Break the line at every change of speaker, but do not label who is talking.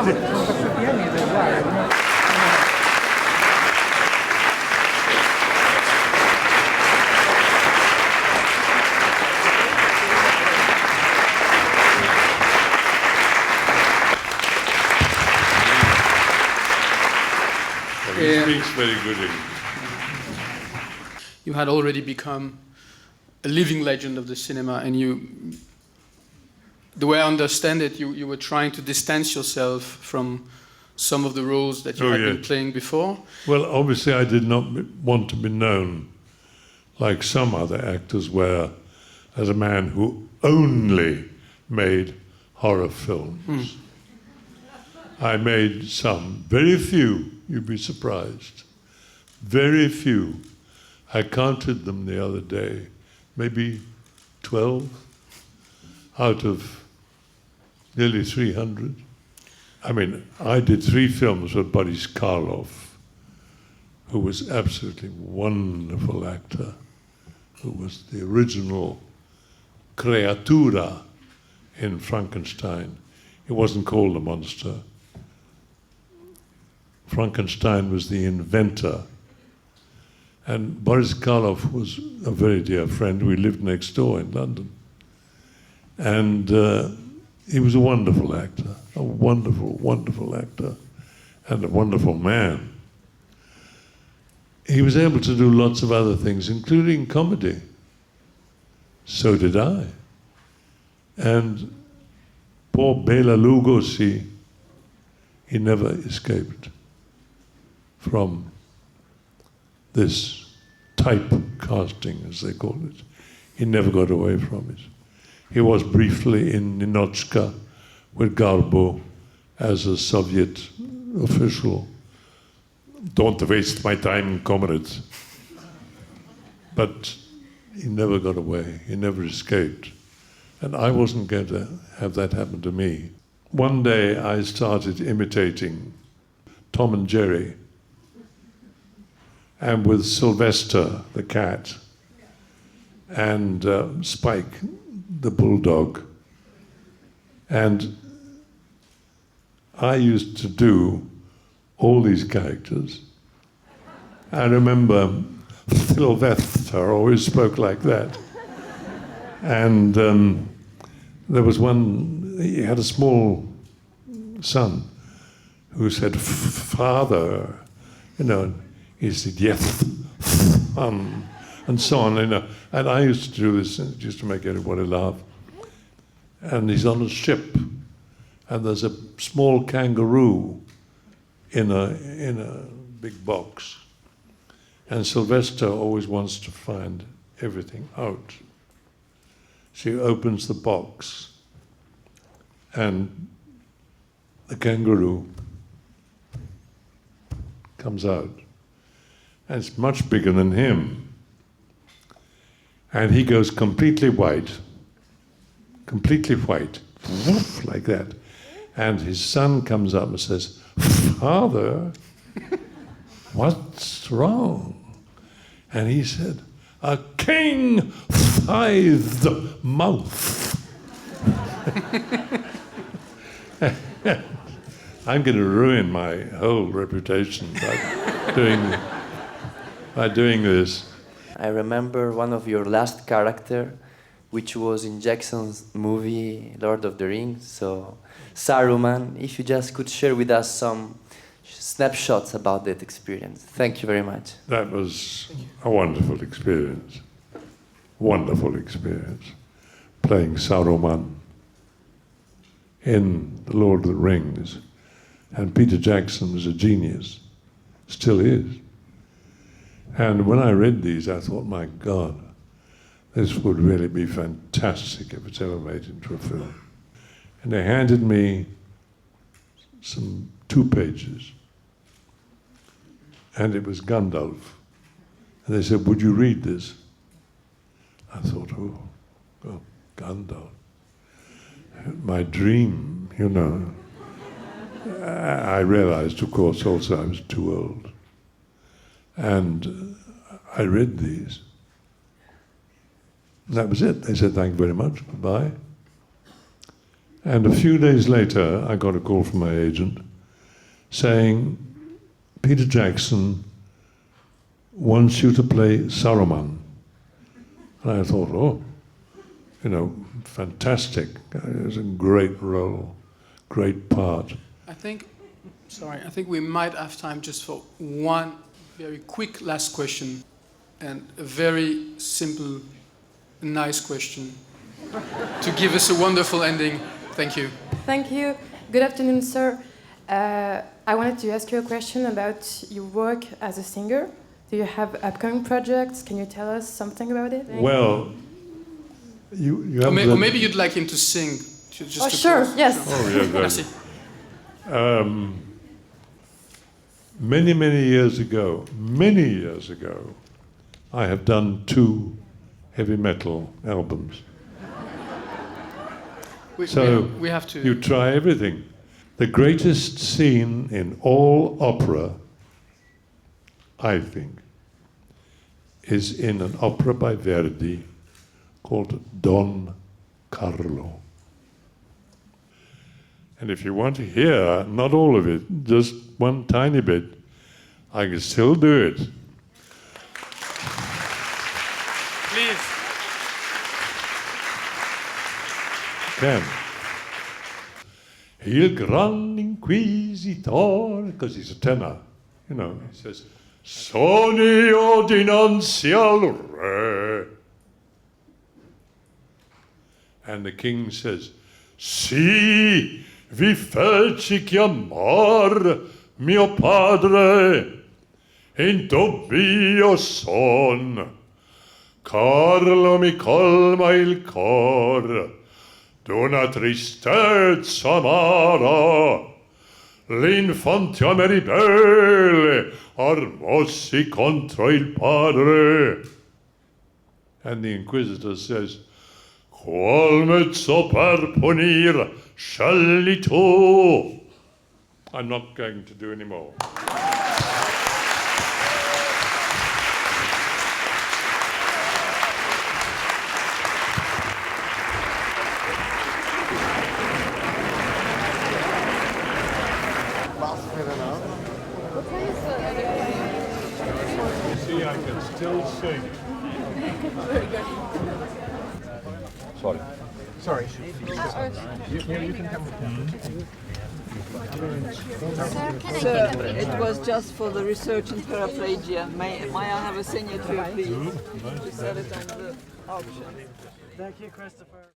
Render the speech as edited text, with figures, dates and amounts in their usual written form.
He speaks very good English.
You had already become a living legend of the cinema, and the way I understand it, you were trying to distance yourself from some of the roles that you had been playing before.
Well, obviously I did not want to be known like some other actors were as a man who only made horror films. I made some, very few, you'd be surprised, very few. I counted them the other day, maybe 12 out of nearly 300. I mean, I did 3 films with Boris Karloff, who was absolutely wonderful actor, who was the original creatura in Frankenstein. It wasn't called a monster. Frankenstein was the inventor. And Boris Karloff was a very dear friend. We lived next door in London. And he was a wonderful actor, a wonderful, wonderful actor, and a wonderful man. He was able to do lots of other things, including comedy. So did I. And poor Bela Lugosi, he never escaped from this type casting, as they call it. He never got away from it. He was briefly in Ninochka with Garbo as a Soviet official. Don't waste my time, comrades. But he never got away. He never escaped. And I wasn't going to have that happen to me. One day I started imitating Tom and Jerry, and with Sylvester, the cat, and Spike, the bulldog. And I used to do all these characters. I remember Sylvester always spoke like that. And there was one, he had a small son who said, "Father," you know, he said, "Yes, and so on, you know. And I used to do this, and it used to make everybody laugh. And he's on a ship, and there's a small kangaroo in a big box. And Sylvester always wants to find everything out. She opens the box, and the kangaroo comes out. And it's much bigger than him. And he goes completely white, like that. And his son comes up and says, "Father, what's wrong?" And he said, "A king-sized mouth." I'm going to ruin my whole reputation by doing this.
I remember one of your last character, which was in Jackson's movie Lord of the Rings, so Saruman. If you just could share with us some snapshots about that experience. Thank you very much.
That was a wonderful experience. Wonderful experience. Playing Saruman in The Lord of the Rings. And Peter Jackson was a genius. Still is. And when I read these, I thought, my God, this would really be fantastic if it's ever made into a film. And they handed me 2 pages. And it was Gandalf. And they said, "Would you read this?" I thought, oh Gandalf. My dream, you know. I realized, of course, also I was too old. And I read these. And that was it. They said, "Thank you very much, goodbye." And a few days later, I got a call from my agent saying, Peter Jackson wants you to play Saruman. And I thought, oh, you know, fantastic. It was a great role, great part.
I think we might have time just for one very quick last question, and a very simple, nice question to give us a wonderful ending. Thank you.
Thank you. Good afternoon, sir. I wanted to ask you a question about your work as a singer. Do you have upcoming projects? Can you tell us something about it?
Well, you have...
Or maybe you'd like him to sing.
Sure, yes.
Oh, yeah,
Merci.
Many years ago, I have done 2 heavy metal albums.
We have to...
You try everything. The greatest scene in all opera, I think, is in an opera by Verdi called Don Carlo. And if you want to hear, not all of it, just one tiny bit, I can still do it.
Please.
Can. Il Gran Inquisitor, because he's a tenor, you know, he says, Sono io dinanzi al re. And the king says, Sì, vi feci chiamar mio padre, in dubbio son. Carlo mi colma il cor d'una tristezza amara. L'infantiame ribelle armossi contro il padre. And the inquisitor says, Qual mezzo per punir scegli tu? I'm not going to do any more. See, I can still sing.
Sorry. You can come.
Sir, it was just for the research in paraplegia. May I have a signature, please? To set it on the auction.
Thank you, Christopher.